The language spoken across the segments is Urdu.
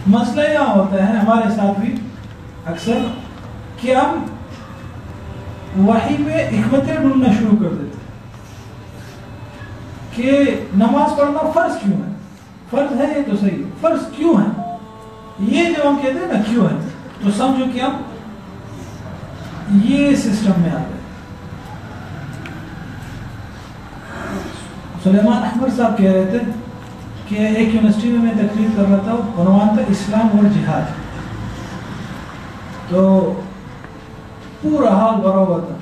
مسئلہ یہاں ہوتا ہے ہمارے ساتھ بھی اکثر کہ ہم وحی میں حکمتیں ڈھونڈنا شروع کر دیتے کہ نماز پڑھنا فرض کیوں ہے؟ فرض ہے یہ تو صحیح ہے، فرض کیوں ہے؟ یہ جب ہم کہتے ہیں نا کیوں ہے تو سمجھو کہ ہم یہ سسٹم میں آ گئے. سلیمان احمد صاحب کہہ رہے تھے کہ ایک یونیورسٹی میں تقریر کر رہا تھا، عنوان تھا اسلام اور جہاد. تو پورا حال بھرا ہوا تھا.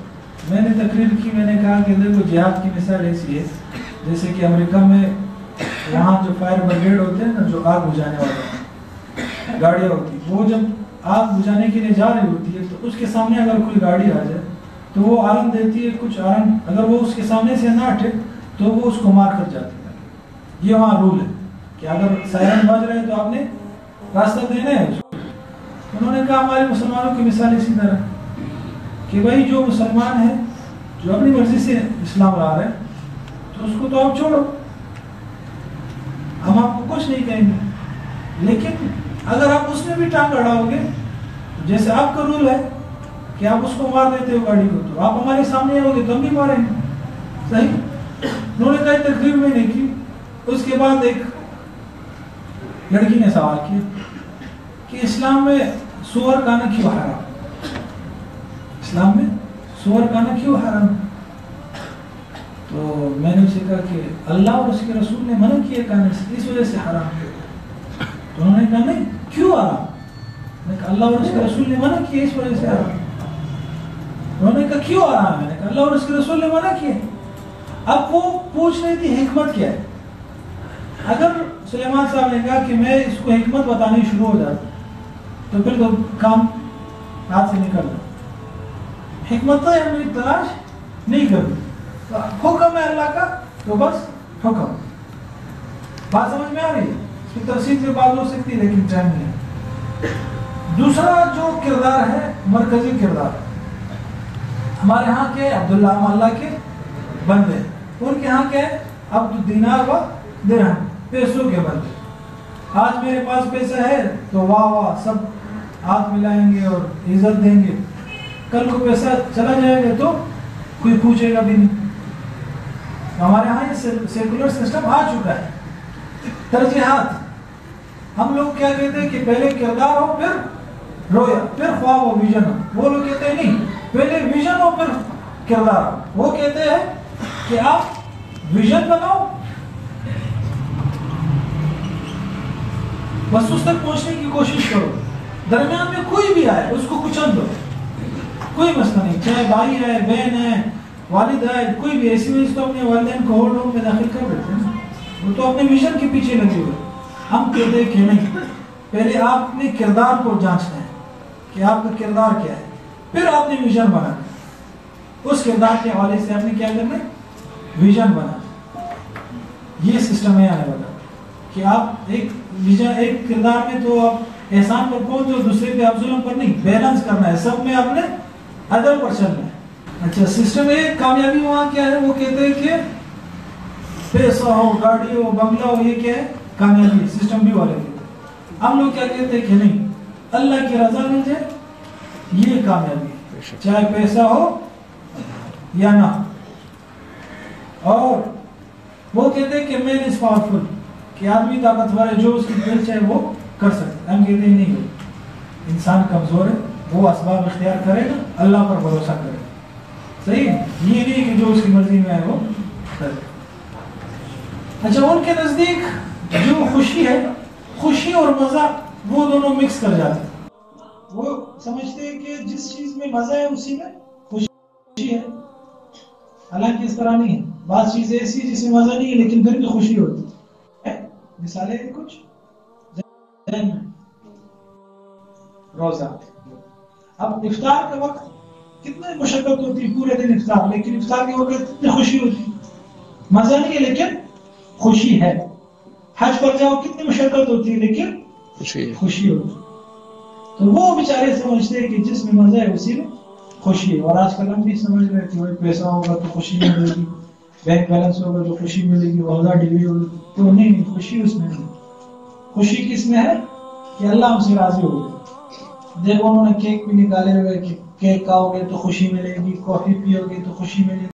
میں نے تقریر کی، میں نے کہا کہ دیکھو جہاد کی مثال ایسی ہے جیسے کہ امریکہ میں یہاں جو فائر بریگیڈ ہوتے ہیں نا، جو آگ بجھانے والے گاڑیاں ہوتی ہیں، وہ جب آگ بجھانے کے لیے جا رہی ہوتی ہے تو اس کے سامنے اگر کوئی گاڑی آ جائے تو وہ آرن دیتی ہے، کچھ آرن اگر وہ اس کے سامنے سے نہ ہٹے تو وہ اس کو مار کر جاتی ہے. یہ وہاں رول ہے کہ اگر سائرن بج رہے ہیں تو آپ نے راستہ دینا ہے اس کو. انہوں نے کہا ہمارے مسلمانوں کی مثال اسی طرح کہ بھائی جو مسلمان ہے جو اپنی مرضی سے اسلام لا رہے ہیں تو اس کو تو آپ چھوڑو، ہم آپ کو کچھ نہیں کہیں گے. لیکن اگر آپ اس میں بھی ٹانگ اڑاؤ گے، جیسے آپ کا رول ہے کہ آپ اس کو مار دیتے ہو گاڑی کو، تو آپ ہمارے سامنے آؤ گے تو ہم بھی ماریں گے. صحیح. انہوں نے کہا تقریر میں نہیں کی. اس کے بعد ایک لڑکی نے سوال کیا کہ اسلام میں سور کھانا کیوں حرام؟ اسلام میں سور کھانا کیوں حرام؟ تو میں نے اسے کہا کہ اللہ اور اس کے رسول نے منع کیا کھانے سے، اس وجہ سے حرام ہے. تو انہوں نے کہا نہیں، کیوں حرام؟ میں نے کہا اللہ اور اس کے رسول نے منع کیا، اس وجہ سے حرام. انہوں نے کہا کیوں حرام؟ میں نے کہا اللہ اور اس کے رسول نے منع کیا. اب وہ پوچھ رہی تھی حکمت کیا ہے. اگر سلیمان صاحب نے کہا کہ میں اس کو حکمت بتانی شروع ہو جاتا تو پھر تو کام ہاتھ سے نکل جاتا. حکمت تو ہمیں تلاش نہیں کرتی، حکم ہے اللہ کا تو بس حکم. بات سمجھ میں آ رہی ہے؟ اس کی تفصیل سے بات ہو سکتی ہے لیکن ٹائم نہیں ہے. دوسرا جو کردار ہے مرکزی کردار، ہمارے ہاں کے عبداللہ اللہ کے بندے، ان کے ہاں کے عبد الدینار و درہم، پیسوں کے بندے. آج میرے پاس پیسہ ہے تو واہ واہ سب ہاتھ ملائیں گے اور عزت دیں گے. کل کو پیسہ چلا جائے گا تو کوئی پوچھے گا بھی نہیں. ہمارے ہاں یہ سیکولر سسٹم آ چکا ہے. ترجیحات، ہم لوگ کیا کہتے ہیں کہ پہلے کردار ہو پھر رویا پھر خواب ہو ویژن ہو. وہ لوگ کہتے ہیں نہیں، پہلے ویژن ہو پھر کردار ہو. وہ کہتے ہیں کہ آپ ویژن بناؤ، بس اس تک پہنچنے کی کوشش کرو، درمیان میں کوئی بھی آئے اس کو کچل دو، کوئی مسئلہ نہیں. چاہے بھائی ہے، بہن ہے، والد ہے، کوئی بھی. ایسی وجہ تو اپنے والدین کو ہولڈ روم میں داخل کر دیتے ہیں، وہ تو اپنے مشن کے پیچھے لگے ہوئے. ہم کہتے ہیں کہ نہیں، پہلے آپ نے کردار کو جانچنا ہے کہ آپ کا کردار کیا ہے، پھر آپ نے ویژن بنانا. اس کردار کے حوالے سے آپ نے کیا کرنا ہے؟ ویژن بنانا. یہ سسٹم ہے آنے والا کہ آپ ایک ویژن، ایک کردار میں تو آپ احسان پر پہنچ اور دوسرے پہ آپ ظلم پر نہیں، بیلنس کرنا ہے. سب میں آپ نے عدل پر چلنا ہے. اچھا، سسٹم ہے کامیابی وہاں کیا ہے؟ وہ کہتے ہیں کہ پیسہ ہو، گاڑی ہو، بنگلہ ہو، یہ کیا ہے؟ کامیابی. سسٹم بھی والے کہتے ہیں. ہم لوگ کیا کہتے ہیں کہ نہیں، اللہ کی رضا مل جائے یہ کامیابی ہے، چاہے پیسہ ہو یا نہ. اور وہ کہتے ہیں کہ مین از پاورفل، کہ آدمی طاقتور ہے، جو اس کی دل چاہے وہ کر سکتا ہے. ہم کہتے ہیں نہیں، انسان کمزور ہے، وہ اسباب اختیار کرے گا، اللہ پر بھروسہ کرے گا. صحیح، یہ نہیں کہ جو اس کی مرضی میں ہے وہ کرے. اچھا، ان کے نزدیک جو خوشی ہے، خوشی اور مزہ وہ دونوں مکس کر جاتے ہیں. وہ سمجھتے ہیں کہ جس چیز میں مزہ ہے اسی میں خوشی ہے. حالانکہ اس طرح نہیں ہے. بعض چیزیں ایسی جس میں مزہ نہیں ہے لیکن پھر بھی خوشی ہوتی ہے. مثالیں کچھ روزہ، اب افطار کا وقت کتنے مشقت ہوتی ہے، پورے دن افطار، لیکن افطار کے وقت کتنی خوشی ہوتی ہے. مزہ نہیں ہے لیکن خوشی ہے. حج پر جاؤ کتنی مشقت ہوتی ہے لیکن خوشی ہوتی ہے. تو وہ بیچارے سمجھتے ہیں کہ جس میں مزہ ہے اسی میں خوشی ہے. اور آج کل ہم بھی سمجھ رہے ہیں کہ پیسہ ہوگا تو خوشی ملے گی، بینک بیلنس ہوگا تو خوشی ملے گی، عہدہ ڈگری ہوگی تو نہیں، خوشی اس میں نہیں. خوشی کس میں ہے؟ کہ اللہ ہم سے راضی ہو گئے. دیکھو انہوں نے کیک بھی نکالے ہوئے کہ کیک کھاؤ گے تو خوشی ملے گی, کافی پیو گے تو خوشی ملے گی.